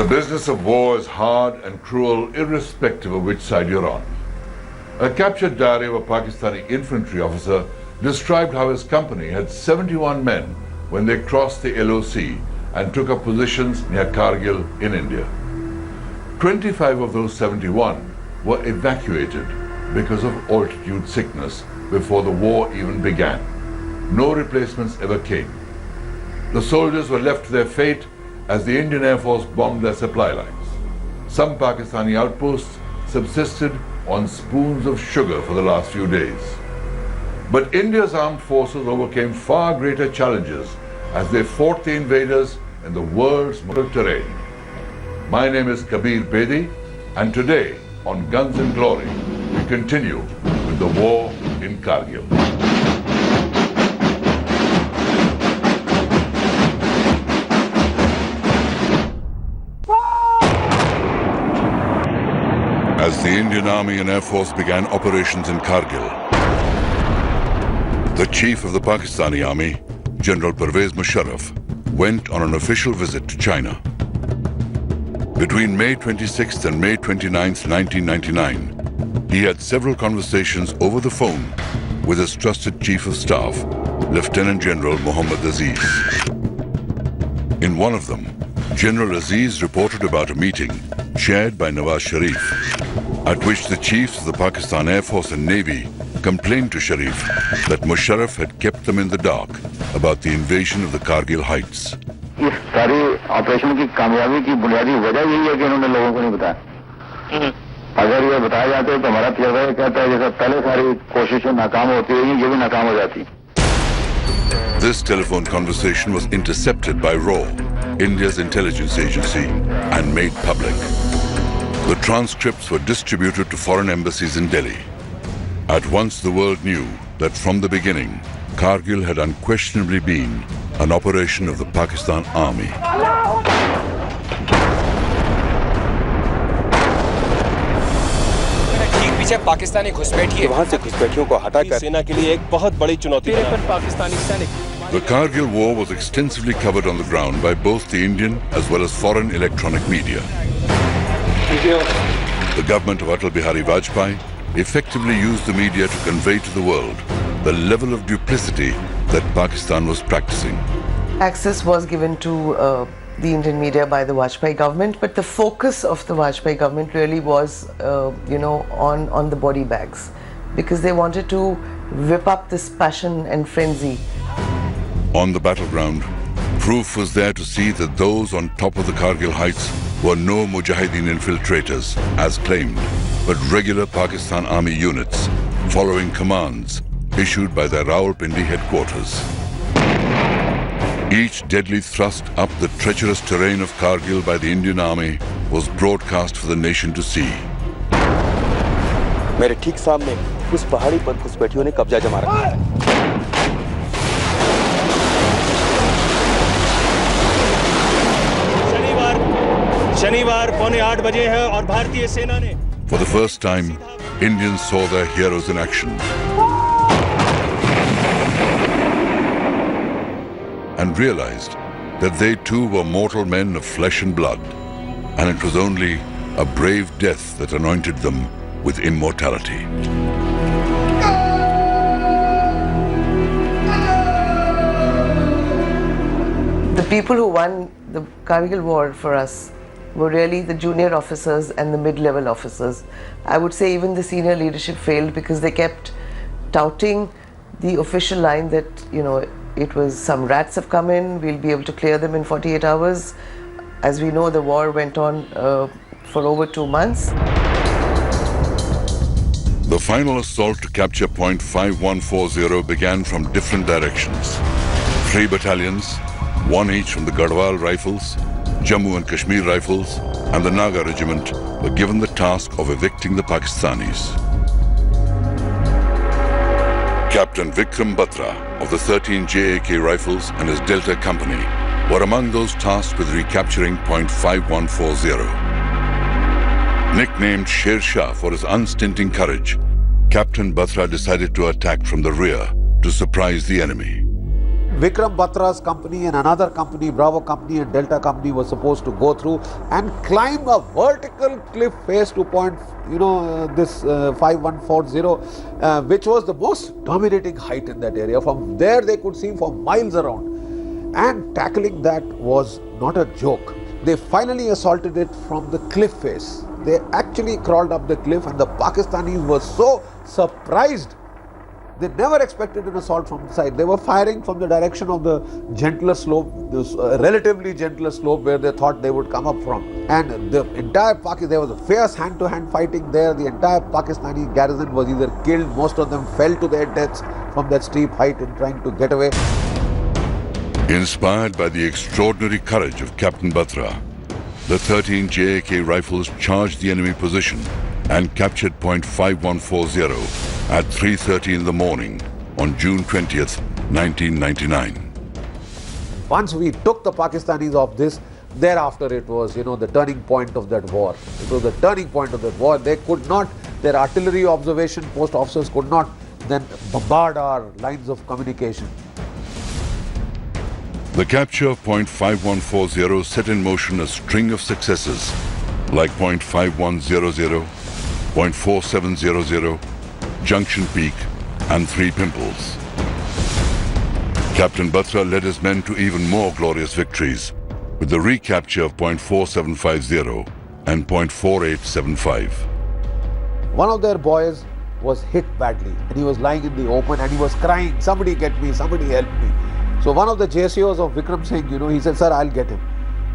The business of war is hard and cruel irrespective of which side you're on. A captured diary of a Pakistani infantry officer described how his company had 71 men when they crossed the LOC and took up positions near Kargil in India. 25 of those 71 were evacuated because of altitude sickness before the war even began. No replacements ever came. The soldiers were left to their fate as the Indian Air Force bombed their supply lines. Some Pakistani outposts subsisted on spoons of sugar for the last few days. But India's armed forces overcame far greater challenges as they fought the invaders in the world's most terrain. My name is Kargil Vijay Diwas, and today on Guns and Glory, we continue with the war in Kargil. As the Indian Army and Air Force began operations in Kargil, the chief of the Pakistani Army, General Pervez Musharraf, went on an official visit to China. Between May 26th and May 29th, 1999, he had several conversations over the phone with his trusted chief of staff, Lieutenant General Mohammad Aziz. In one of them, General Aziz reported about a meeting chaired by Nawaz Sharif, at which the chiefs of the Pakistan Air Force and Navy complained to Sharif that Musharraf had kept them in the dark about the invasion of the Kargil heights. इस सारे operation की कामयाबी की बुनियादी वजह यही है कि इन्होंने लोगों को नहीं बताया। अगर ये बताया जाता है तो हमारा तजर्बा ये कहता है जैसे पहले सारी कोशिशें नाकाम होती रही, ये भी नाकाम हो जाती। This telephone conversation was intercepted by RAW, India's intelligence agency, and made public. The transcripts were distributed to foreign embassies in Delhi. At once the world knew that from the beginning, Kargil had unquestionably been an operation of the Pakistan Army. ठीक पीछे पाकिस्तानी घुसपैठिए वहां से घुसपैठियों को हटाकर सेना के लिए एक बहुत बड़ी चुनौती है। पाकिस्तानी सैनिक The Kargil War was extensively covered on the ground by both the Indian as well as foreign electronic media. The government of Atal Bihari Vajpayee effectively used the media to convey to the world the level of duplicity that Pakistan was practicing. Access was given to the Indian media by the Vajpayee government, but the focus of the Vajpayee government really was, on the body bags, because they wanted to whip up this passion and frenzy. On the battleground, proof was there to see that those on top of the Kargil heights were no Mujahideen infiltrators, as claimed, but regular Pakistan Army units, following commands issued by their Rawalpindi headquarters. Each deadly thrust up the treacherous terrain of Kargil by the Indian Army was broadcast for the nation to see. मेरे ठीक सामने उस पहाड़ी पर घुसपैठियों ने कब्जा जमा रखा है। शनिवार 7:45 बजे है और भारतीय सेना ने For the first time, Indians saw their heroes in action and realized that they too were mortal men of flesh and blood, and it was only a brave death that anointed them with immortality. The people who won the Kargil War for us were really the junior officers and the mid-level officers. I would say even the senior leadership failed because they kept touting the official line that, it was some rats have come in, we'll be able to clear them in 48 hours. As we know, the war went on for over 2 months. The final assault to capture point 5140 began from different directions. 3 battalions, 1 each from the Garhwal Rifles, Jammu and Kashmir Rifles, and the Naga Regiment were given the task of evicting the Pakistanis. Captain Vikram Batra of the 13 JAK Rifles and his Delta Company were among those tasked with recapturing point 5140. Nicknamed Sher Shah for his unstinting courage, Captain Batra decided to attack from the rear to surprise the enemy. Vikram Batra's company and another company, Bravo company and Delta company, was supposed to go through and climb a vertical cliff face to point, this 5140, which was the most dominating height in that area. From there they could see for miles around, and tackling that was not a joke. They finally assaulted it from the cliff face. They actually crawled up the cliff, and the Pakistanis were so surprised. They never expected an assault from the side. They were firing from the direction of the gentler slope, this relatively gentler slope where they thought they would come up from. And the entire there was a fierce hand-to-hand fighting there. The entire Pakistani garrison was either killed, most of them fell to their deaths from that steep height in trying to get away. Inspired by the extraordinary courage of Captain Batra, the 13 JAK rifles charged the enemy position and captured point 5140 at 3:30 in the morning on June 20th, 1999. Once we took the Pakistanis off this, thereafter it was, the turning point of that war. It was the turning point of that war. They could not, their artillery observation post officers could not then bombard our lines of communication. The capture of point 5140 set in motion a string of successes like point 5100, point 4700, Junction Peak and 3 Pimples. Captain Batra led his men to even more glorious victories with the recapture of point 4750 and point 4875. One of their boys was hit badly and he was lying in the open and he was crying, "Somebody get me, somebody help me." So one of the JCOs of Vikram Singh, he said, "Sir, I'll get him."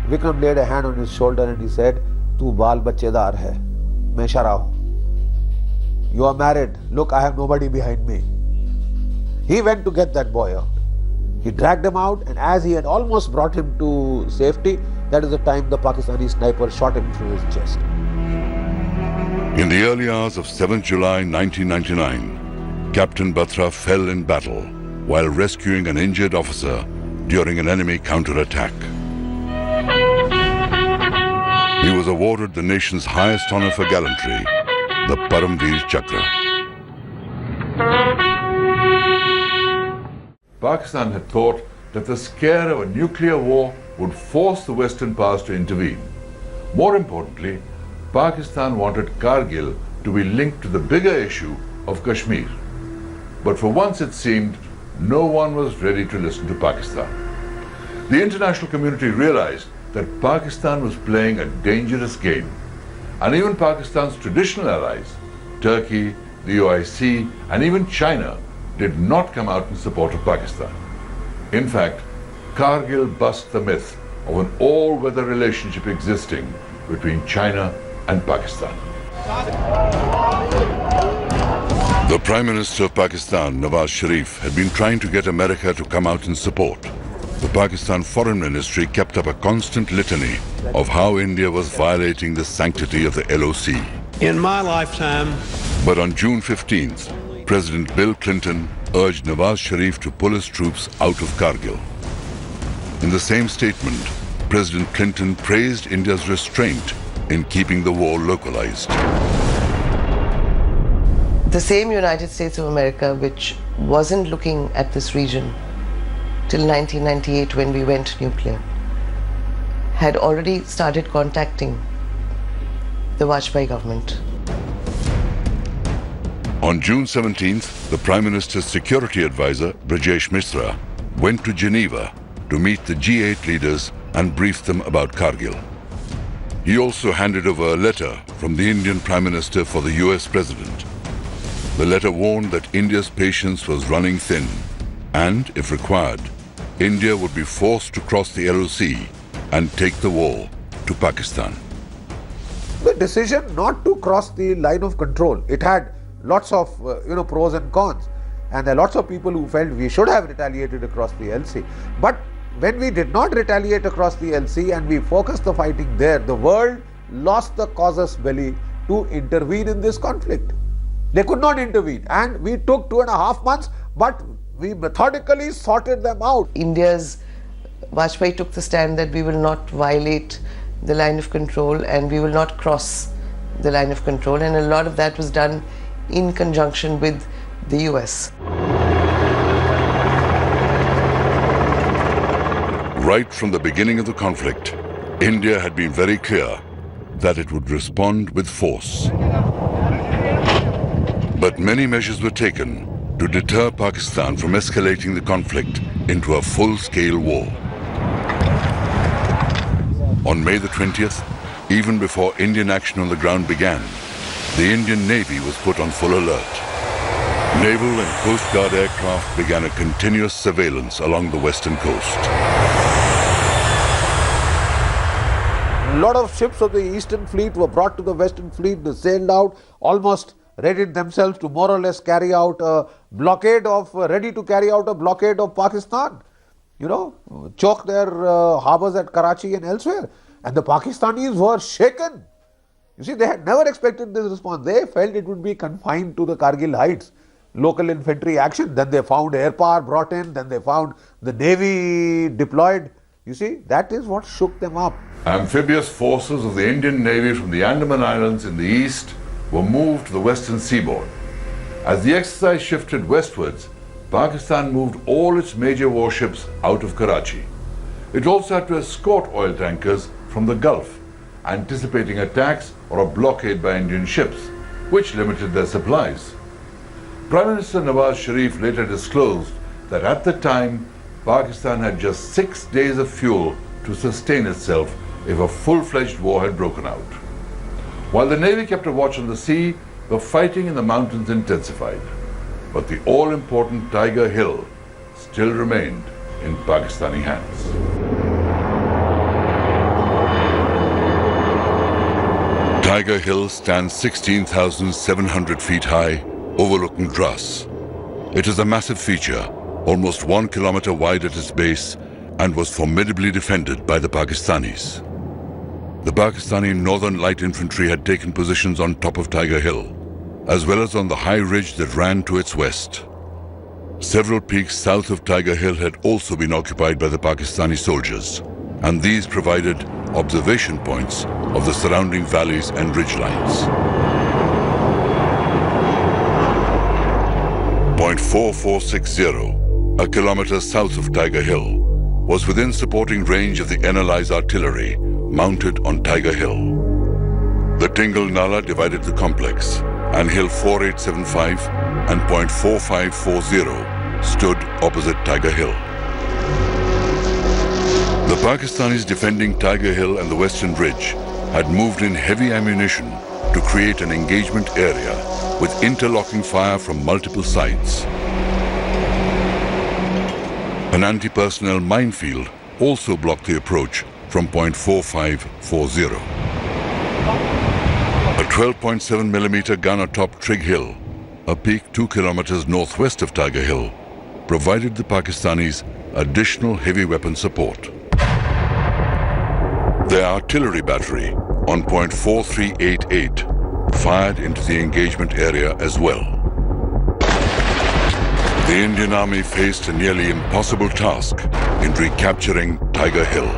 Vikram laid a hand on his shoulder and he said, "Tu baal bachedar hai, main shara hu. You are married. Look, I have nobody behind me." He went to get that boy out. He dragged him out, and as he had almost brought him to safety, that is the time the Pakistani sniper shot him through his chest. In the early hours of 7th July 1999, Captain Batra fell in battle while rescuing an injured officer during an enemy counterattack. He was awarded the nation's highest honor for gallantry, the Paramveer Chakra. Pakistan had thought that the scare of a nuclear war would force the Western powers to intervene. More importantly, Pakistan wanted Kargil to be linked to the bigger issue of Kashmir. But for once it seemed no one was ready to listen to Pakistan. The international community realized that Pakistan was playing a dangerous game, and even Pakistan's traditional allies, Turkey, the OIC, and even China, did not come out in support of Pakistan. In fact, Kargil bust the myth of an all-weather relationship existing between China and Pakistan. The Prime Minister of Pakistan, Nawaz Sharif, had been trying to get America to come out in support. The Pakistan Foreign Ministry kept up a constant litany of how India was violating the sanctity of the LOC. In my lifetime. But on June 15th, President Bill Clinton urged Nawaz Sharif to pull his troops out of Kargil. In the same statement, President Clinton praised India's restraint in keeping the war localized. The same United States of America, which wasn't looking at this region till 1998 when we went nuclear, had already started contacting the Vajpayee government. On June 17th, the Prime Minister's security advisor, Brajesh Mishra, went to Geneva to meet the G8 leaders and brief them about Kargil. He also handed over a letter from the Indian Prime Minister for the US President. The letter warned that India's patience was running thin and, if required, India would be forced to cross the LOC and take the war to Pakistan. The decision not to cross the line of control, it had lots of pros and cons, and there are lots of people who felt we should have retaliated across the LC. But when we did not retaliate across the LC and we focused the fighting there, the world lost the casus belli to intervene in this conflict. They could not intervene, and we took 2.5 months, but we methodically sorted them out. India's Vajpayee took the stand that we will not violate the line of control and we will not cross the line of control, and a lot of that was done in conjunction with the US. Right from the beginning of the conflict, India had been very clear that it would respond with force. But many measures were taken to deter Pakistan from escalating the conflict into a full-scale war. On May the 20th, even before Indian action on the ground began, the Indian Navy was put on full alert. Naval and Coast Guard aircraft began a continuous surveillance along the western coast. A lot of ships of the Eastern Fleet were brought to the Western Fleet. They sailed out, almost readied themselves to more or less carry out a blockade of, Pakistan. You know, choke their harbors at Karachi and elsewhere. And the Pakistanis were shaken. You see, they had never expected this response. They felt it would be confined to the Kargil heights. Local infantry action. Then they found air power brought in. Then they found the Navy deployed. You see, that is what shook them up. Amphibious forces of the Indian Navy from the Andaman Islands in the east were moved to the western seaboard. As the exercise shifted westwards, Pakistan moved all its major warships out of Karachi. It also had to escort oil tankers from the Gulf, anticipating attacks or a blockade by Indian ships, which limited their supplies. Prime Minister Nawaz Sharif later disclosed that at the time, Pakistan had just 6 days of fuel to sustain itself if a full-fledged war had broken out. While the Navy kept a watch on the sea, the fighting in the mountains intensified. But the all-important Tiger Hill still remained in Pakistani hands. Tiger Hill stands 16,700 feet high, overlooking Dras. It is a massive feature, almost 1 kilometer wide at its base, and was formidably defended by the Pakistanis. The Pakistani Northern Light Infantry had taken positions on top of Tiger Hill, as well as on the high ridge that ran to its west. Several peaks south of Tiger Hill had also been occupied by the Pakistani soldiers, and these provided observation points of the surrounding valleys and ridgelines. Point 4460, a kilometer south of Tiger Hill, was within supporting range of the NLI's artillery mounted on Tiger Hill. The Tingle Nala divided the complex, and Hill 4875 and Point 4540 stood opposite Tiger Hill. The Pakistanis defending Tiger Hill and the Western Ridge had moved in heavy ammunition to create an engagement area with interlocking fire from multiple sides. An anti-personnel minefield also blocked the approach from Point 4540. A 12.7mm gun atop Trig Hill, a peak 2 kilometers northwest of Tiger Hill, provided the Pakistanis additional heavy weapon support. Their artillery battery on Point 4388 fired into the engagement area as well. The Indian Army faced a nearly impossible task in recapturing Tiger Hill.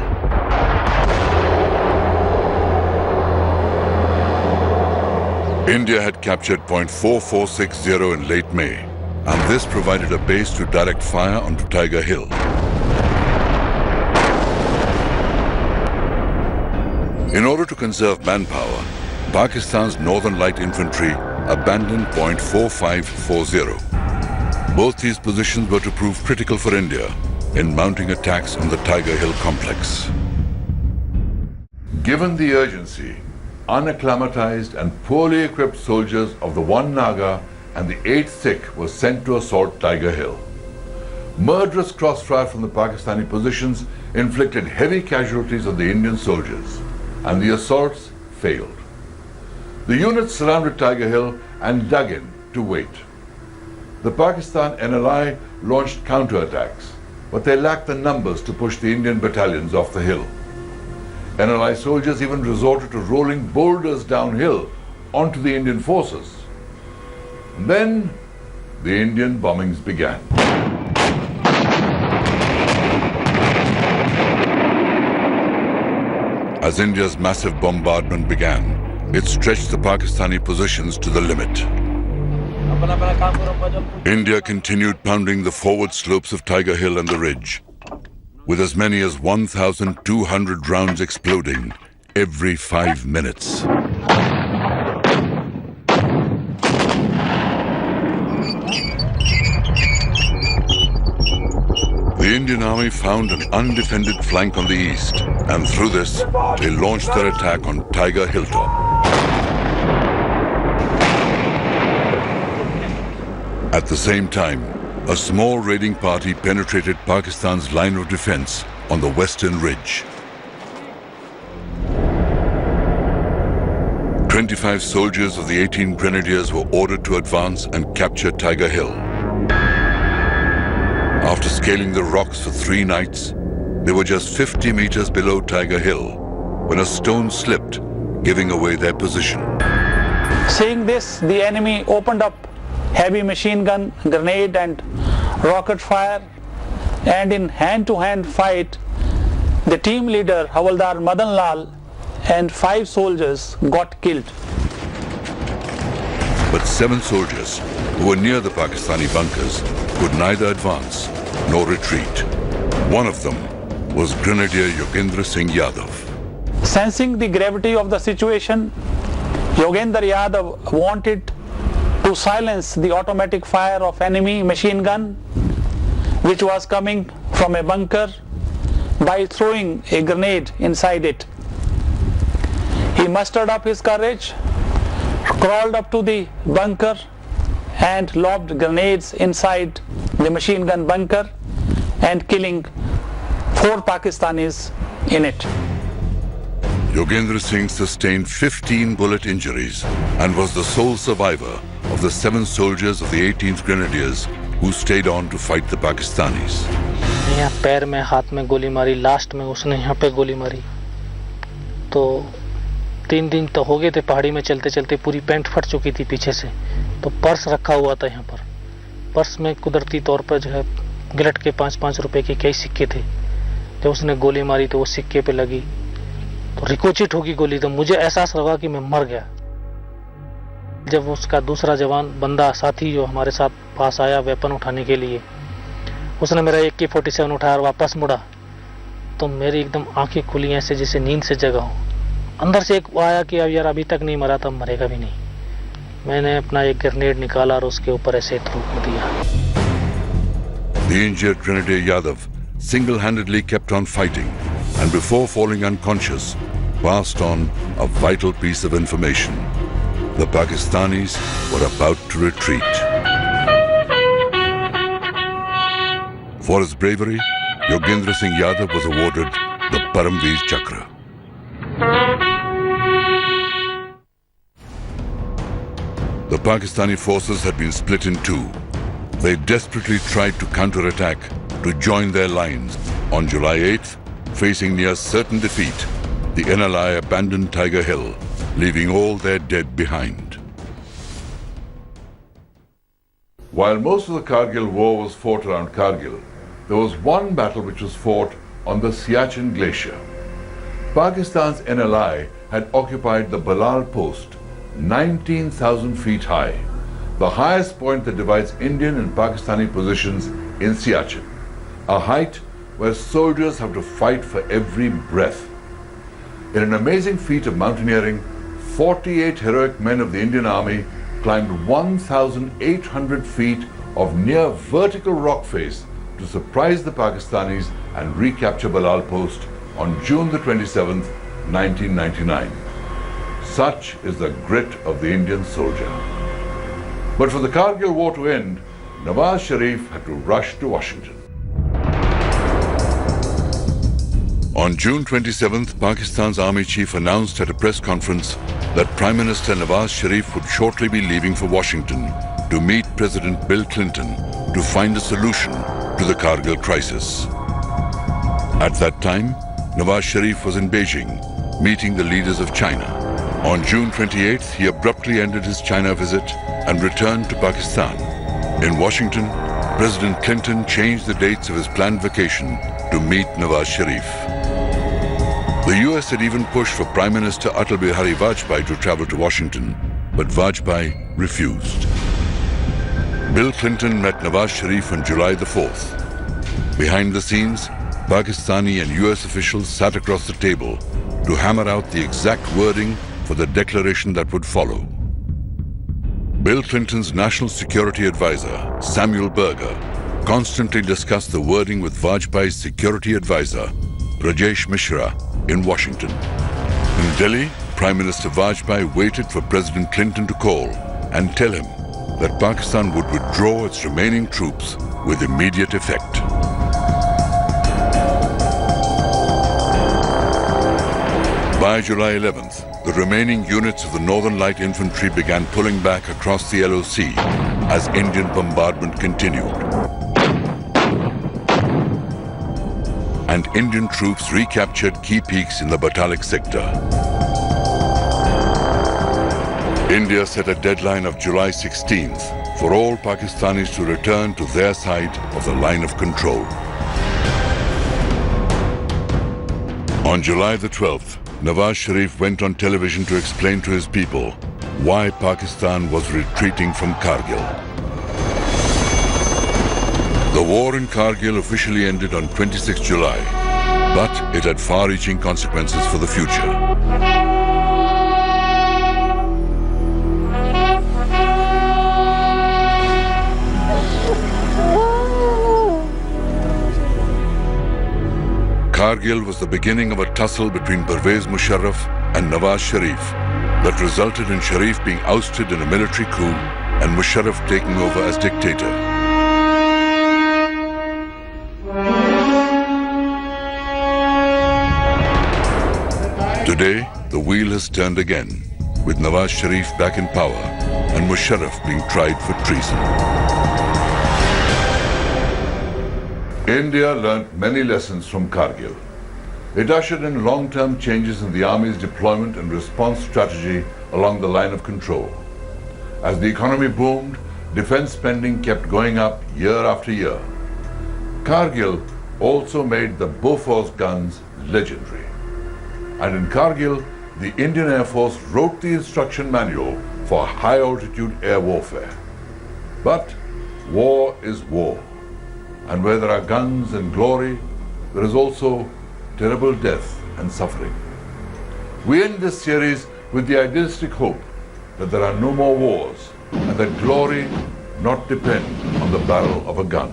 India had captured Point 4460 in late May, and this provided a base to direct fire onto Tiger Hill. In order to conserve manpower, Pakistan's Northern Light Infantry abandoned Point 4540. Both these positions were to prove critical for India in mounting attacks on the Tiger Hill complex. Given the urgency, unacclimatized and poorly equipped soldiers of the 1 Naga and the 8th Sikh were sent to assault Tiger Hill. Murderous crossfire from the Pakistani positions inflicted heavy casualties on the Indian soldiers, and the assaults failed. The units surrounded Tiger Hill and dug in to wait. The Pakistan NLI launched counterattacks, but they lacked the numbers to push the Indian battalions off the hill. NLI soldiers even resorted to rolling boulders downhill onto the Indian forces. And then the Indian bombings began. As India's massive bombardment began, it stretched the Pakistani positions to the limit. India continued pounding the forward slopes of Tiger Hill and the ridge. with as many as 1,200 rounds exploding every 5 minutes. The Indian Army found an undefended flank on the east, and through this, they launched their attack on Tiger Hilltop. At the same time, a small raiding party penetrated Pakistan's line of defense on the western ridge. 25 soldiers of the 18 Grenadiers were ordered to advance and capture Tiger Hill. After scaling the rocks for 3 nights, they were just 50 meters below Tiger Hill when a stone slipped, giving away their position. Seeing this, the enemy opened up heavy machine gun, grenade and rocket fire, and in hand-to-hand fight, the team leader Havaldar Madan Lal and 5 soldiers got killed. But 7 soldiers who were near the Pakistani bunkers could neither advance nor retreat. One of them was Grenadier Yogendra Singh Yadav. Sensing the gravity of the situation, Yogendra Yadav wanted to silence the automatic fire of enemy machine gun which was coming from a bunker by throwing a grenade inside it. He mustered up his courage, crawled up to the bunker and lobbed grenades inside the machine gun bunker and killing 4 Pakistanis in it. Yogendra Singh sustained 15 bullet injuries and was the sole survivor of the 7 soldiers of the 18th Grenadiers who stayed on to fight the Pakistanis. यहाँ पैर में हाथ में गोली मारी, last में उसने यहाँ पे गोली मारी। तो 3 दिन तो हो गए थे पहाड़ी में चलते चलते, पूरी पैंट फट चुकी थी पीछे से। तो पर्स रखा हुआ था यहाँ पर, पर्स में कुदरती तौर पर जो है गिलट के 5-5 रुपए के कई सिक्के थे। जब उसने गोली मारी तो वो सिक्के पे लगी तो रिकोचिट होगी गोली, तो मुझे एहसास लगा कि मैं मर गया। जब उसका दूसरा जवान बंदा साथी जो हमारे साथ पास आया वेपन उठाने के लिए, उसने मेरा AK-47 उठाया और वापस मुड़ा तो मेरी एकदम आंखें खुली ऐसे जैसे नींद से जगा हूँ। अंदर से एक आया कि अब यार अभी तक नहीं मरा तो मरेगा भी नहीं। मैंने अपना एक ग्रेनेड निकाला और उसके ऊपर ऐसे थूक दिया। The injured Grenadier Yadav single-handedly kept on fighting and before falling unconscious passed on a vital piece of information. The Pakistanis were about to retreat. For his bravery, Yogendra Singh Yadav was awarded the Paramveer Chakra. The Pakistani forces had been split in 2. They desperately tried to counterattack to join their lines. On July 8th, facing near certain defeat, the NLI abandoned Tiger Hill, leaving all their dead behind. While most of the Kargil War was fought around Kargil, there was one battle which was fought on the Siachen Glacier. Pakistan's NLI had occupied the Balal Post, 19,000 feet high, the highest point that divides Indian and Pakistani positions in Siachen, a height where soldiers have to fight for every breath. In an amazing feat of mountaineering, 48 heroic men of the Indian Army climbed 1,800 feet of near vertical rock face to surprise the Pakistanis and recapture Balal Post on June the 27th, 1999. Such is the grit of the Indian soldier. But for the Kargil War to end, Nawaz Sharif had to rush to Washington. On June 27th, Pakistan's army chief announced at a press conference that Prime Minister Nawaz Sharif would shortly be leaving for Washington to meet President Bill Clinton to find a solution to the Kargil crisis. At that time, Nawaz Sharif was in Beijing, meeting the leaders of China. On June 28th, he abruptly ended his China visit and returned to Pakistan. In Washington, President Clinton changed the dates of his planned vacation to meet Nawaz Sharif. The US had even pushed for Prime Minister Atal Bihari Vajpayee to travel to Washington, but Vajpayee refused. Bill Clinton met Nawaz Sharif on July the 4th. Behind the scenes, Pakistani and US officials sat across the table to hammer out the exact wording for the declaration that would follow. Bill Clinton's national security advisor, Samuel Berger, constantly discussed the wording with Vajpayee's security advisor, Rajesh Mishra, in Washington. In Delhi, Prime Minister Vajpayee waited for President Clinton to call and tell him that Pakistan would withdraw its remaining troops with immediate effect. By July 11th, the remaining units of the Northern Light Infantry began pulling back across the LOC as Indian bombardment continued. And Indian troops recaptured key peaks in the Batalik sector. India set a deadline of July 16th for all Pakistanis to return to their side of the line of control. On July the 12th, Nawaz Sharif went on television to explain to his people why Pakistan was retreating from Kargil. The war in Kargil officially ended on 26 July, but it had far-reaching consequences for the future. Kargil was the beginning of a tussle between Pervez Musharraf and Nawaz Sharif that resulted in Sharif being ousted in a military coup and Musharraf taking over as dictator. Today, the wheel has turned again, with Nawaz Sharif back in power and Musharraf being tried for treason. India learnt many lessons from Kargil. It ushered in long-term changes in the army's deployment and response strategy along the line of control. As the economy boomed, defense spending kept going up year after year. Kargil also made the Bofors guns legendary. And in Kargil, the Indian Air Force wrote the instruction manual for high-altitude air warfare. But war is war. And where there are guns and glory, there is also terrible death and suffering. We end this series with the idealistic hope that there are no more wars and that glory not depend on the barrel of a gun.